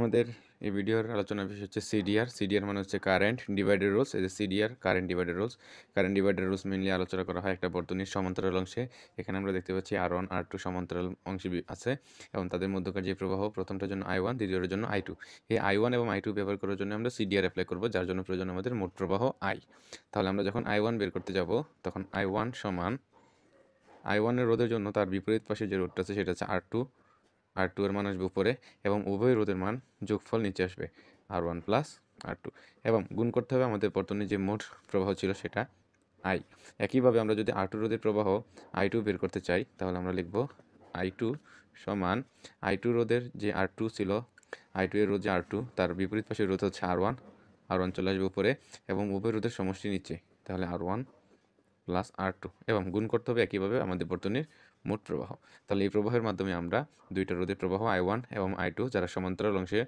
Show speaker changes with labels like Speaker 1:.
Speaker 1: আমাদের এই ভিডিওর আলোচনার বিষয় হচ্ছে সিডিআর। সিডিআর মানে হচ্ছে কারেন্ট ডিভাইডার রুলস। এই যে CDR current divider rules. Current divider rules mainly আলোচনা করা হয় একটা বর্তনীর সমান্তরাল অংশে। এখানে আমরা দেখতে পাচ্ছি R1 R2 সমান্তরাল অংশে আছে এবং তাদের মধ্যকার যে প্রবাহ প্রথমটার জন্য I1 দ্বিতীয়টার জন্য I2। এই I1 এবং I2 ব্যবহার করার জন্য আমরা সিডিআর অ্যাপ্লাই করব, যার জন্য প্রয়োজন আমাদের মোট প্রবাহ I। তাহলে আমরা যখন I1 বের করতে যাব তখন I1 সমান I1 এর রোধের জন্য তার বিপরীত পাশে যে রোধটা আছে সেটা হচ্ছে R2। R2 এর মান আসবে উপরে এবং উভয় রোধের মান যোগফল নিচে আসবে R1 প্লাস R2 এবং গুণ করতে হবে আমাদের বর্তনীর যে মোট প্রবাহ ছিল সেটা I। একইভাবে আমরা যদি R2 রোধের প্রবাহ I2 বের করতে চাই তাহলে আমরা লিখব I2 সমান I2 রোধের যে R2 ছিল, I2 এর রোধ যে R2 তার বিপরীত পাশের রোধ হচ্ছে R1। R1 চলে আসবে উপরে এবং উভয় রোধের সমষ্টি নিচে, তাহলে R1 প্লাস R2 এবং গুণ করতে হবে একইভাবে আমাদের বর্তনীর মোট প্রবাহ। তাহলে এই প্রবাহের মাধ্যমে আমরা দুইটা রোধের প্রবাহ I1 এবং I2 যারা সমান্তরাল অংশে